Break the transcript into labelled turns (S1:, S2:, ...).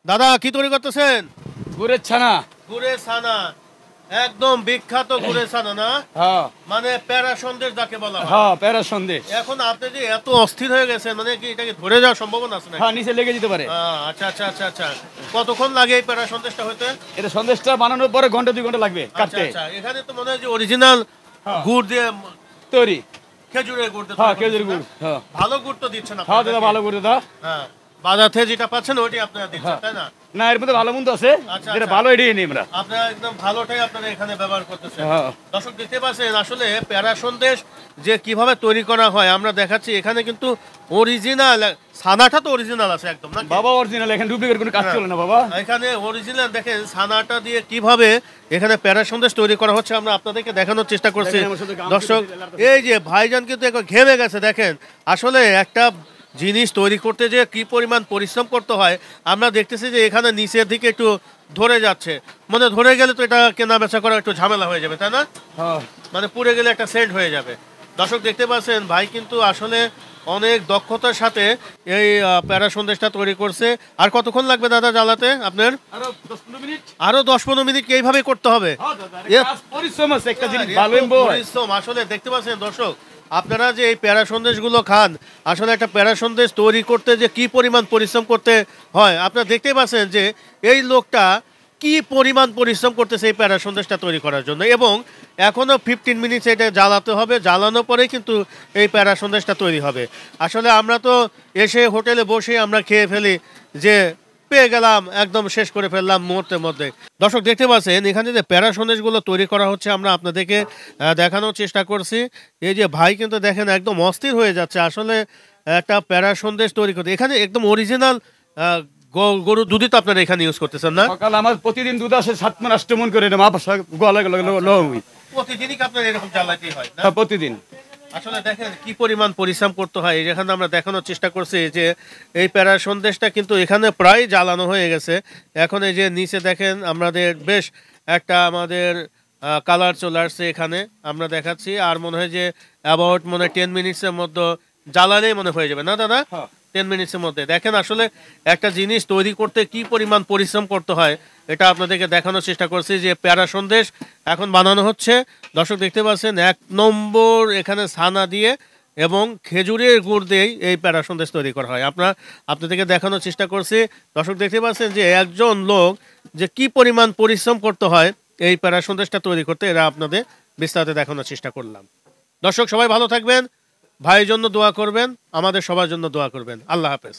S1: দাদা কি তৈরি করতেছেন?
S2: গুড়ের ছানা।
S1: গুড়ের ছানা, একদম বিখ্যাত গুড়ের ছানা না?
S2: হ্যাঁ
S1: মানে প্যারা সন্দেশ যাকে বলা হয়।
S2: হ্যাঁ, প্যারা সন্দেশ।
S1: এখন আপনি যে এত অস্থির হয়ে গেছেন, মানে কি এটাকে ধরে যাওয়ার সম্ভাবনা আছে নাকি?
S2: হ্যাঁ, নিচে লেগে যেতে পারে।
S1: আচ্ছা আচ্ছা আচ্ছা আচ্ছা, কতক্ষণ লাগে এই প্যারা সন্দেশটা হইতে?
S2: এটা সন্দেশটা বানানোর পরে ঘন্টা 2 ঘন্টা লাগবে
S1: আচ্ছা
S2: কাটতে।
S1: আচ্ছা, এখানে তো মনে হয় যে অরিজিনাল
S2: হ্যাঁ।
S1: গুড় দিয়ে,
S2: তৈরি।
S1: খেজুরের গুড় দিয়ে
S2: হ্যাঁ,
S1: তৈরি
S2: খেজুর
S1: করতেছেন
S2: গুড়।
S1: না?
S2: হ্যাঁ
S1: ভালো গুড় তো দিচ্ছেন
S2: হ্যাঁ
S1: আপনারা
S2: দাদা,
S1: নাকি?
S2: ভালো করে দাদা।
S1: হ্যাঁ, বাজার থেকে যেটা পাচ্ছেন ওইটাই আপনারা দিচ্ছেন,
S2: হ্যাঁ।
S1: তাই না?
S2: না, এর মধ্যে ভালো মন্দ আছে,
S1: আচ্ছা,
S2: যেটা
S1: আচ্ছা।
S2: ভালো এটাই নিই আমরা।
S1: আপনারা একদম ভালোটাই আপনারা এখানে ব্যবহার করতেছেন।
S2: হ্যাঁ।
S1: দর্শক দেখতে পাচ্ছেন আসলে প্যারা সন্দেশ যে কিভাবে তৈরি করা হয় আমরা দেখাচ্ছি। এখানে কিন্তু অরিজিনাল ছানাটা তো অরিজিনাল আছে একদম না?
S2: বাবা অরিজিনাল, এখানে ডুপ্লিকেট কোনো কাজ চলে না বাবা।
S1: এখানে অরিজিনাল দেখেন ছানাটা দিয়ে কিভাবে এখানে প্যারা সন্দেশ তৈরি করা হচ্ছে আমরা আপনাদেরকে দেখানোর চেষ্টা করছি।
S2: দেখেন আমার সাথে গাম
S1: দর্শক
S2: কেটে দিলে
S1: এই যে ভাইজান কিন্তু একবার ঘেমে গেছে দেখেন। আসলে একটা জিনিস তৈরি করতে যে কি পরিমাণ পরিশ্রম করতে হয় আমরা দেখতেছি যে এখানে নিচের দিকে একটু ধরে যাচ্ছে, মানে ধরে গেলে তো এটা কেনা বেচা করা একটু ঝামেলা হয়ে যাবে, তাই না?
S2: হ্যাঁ।
S1: মানে পুড়ে গেলে একটা সেন্ট হয়ে যাবে। দর্শক দেখতে পাচ্ছেন ভাই কিন্তু আসলে অনেক দক্ষতার সাথে এই প্যারা সন্দেশটা তৈরি করছে। আর কতক্ষণ লাগবে দাদা জ্বালাতে আপনার?
S2: আরো 10-15 মিনিট।
S1: আরো 10-15 মিনিট এইভাবে করতে হবে?
S2: হ্যাঁ দাদা,
S1: এ-
S2: কাজ পরিশ্রম আছে, একটা জিনিস
S1: এত
S2: ভালো বই।
S1: পরিশ্রম। আসলে দেখতে পাচ্ছেন দর্শক, আপনারা যে এই প্যারা সন্দেশগুলো খান, আসলে একটা প্যারা সন্দেশ তৈরি করতে যে কি পরিমাণ পরিশ্রম করতে হয় আপনারা দেখতেই পাচ্ছেন যে এই লোকটা কি পরিমাণ পরিশ্রম করতেছে এই প্যারা সন্দেশটা তৈরি করার জন্য। এবং এখনও 15 মিনিটস এটা জ্বালাতে হবে, জ্বালানোর পরেই কিন্তু এই প্যারা সন্দেশটা তৈরি হবে। আসলে আমরা তো এসে হোটেলে বসে আমরা খেয়ে ফেলি যে পেয়ে গেলাম, একদম শেষ করে ফেললাম মুহূর্তের মধ্যে। দর্শক দেখতে পাচ্ছেন এখানে যে প্যারা সন্দেশগুলো তৈরি করা হচ্ছে আমরা আপনাদেরকে দেখানোর চেষ্টা করছি। এই যে ভাই কিন্তু দেখেন একদম অস্থির হয়ে যাচ্ছে আসলে একটা প্যারা সন্দেশ তৈরি করতে। এখানে একদম অরিজিনাল গরুর দুধই তো আপনারা এখানে ইউজ করতেছেন না?
S2: সকাল আমার প্রতিদিন দুধ আসে 7 মণ 8 মণ করে, মা গলা লই।
S1: প্রতিদিনই কি আপনার এরকম জ্বালাতেই হয় না?
S2: হ্যাঁ, প্রতিদিন।
S1: আসলে দেখেন কি পরিমাণ পরিশ্রম করতে হয়। যেখানে আমরা দেখানোর চেষ্টা করছি যে এই প্যারা সন্দেশটা কিন্তু এখানে প্রায় জ্বালানো হয়ে গেছে। এখন এই যে নিচে দেখেন আমাদের বেশ একটা আমাদের কালার চলে আসছে এখানে আমরা দেখাচ্ছি। আর মনে হয় যে অ্যাবাউট মনে হয় 10 মিনিটসের মধ্যে জ্বালালেই মনে হয়ে যাবে না দাদা?
S2: হ্যাঁ।
S1: 10 মিনিটসের মধ্যে। দেখেন আসলে একটা জিনিস তৈরি করতে কি পরিমাণ পরিশ্রম করতে হয় এটা আপনাদেরকে দেখানোর চেষ্টা করছি যে প্যারা সন্দেশ এখন বানানো হচ্ছে। দর্শক দেখতে পাচ্ছেন 1 নম্বর এখানে ছানা দিয়ে এবং খেজুরের গুড় দিয়েই এই প্যারা সন্দেশ তৈরি করা হয়। আপনাদেরকে দেখানোর চেষ্টা করছি। দর্শক দেখতে পাচ্ছেন যে একজন লোক যে কি পরিমাণ পরিশ্রম করতে হয় এই প্যারা সন্দেশটা তৈরি করতে, এরা আপনাদের বিস্তারিত দেখানোর চেষ্টা করলাম। দর্শক সবাই ভালো থাকবেন, ভাইয়ের জন্য দোয়া করবেন, আমাদের সবার জন্য দোয়া করবেন। আল্লাহ হাফেজ।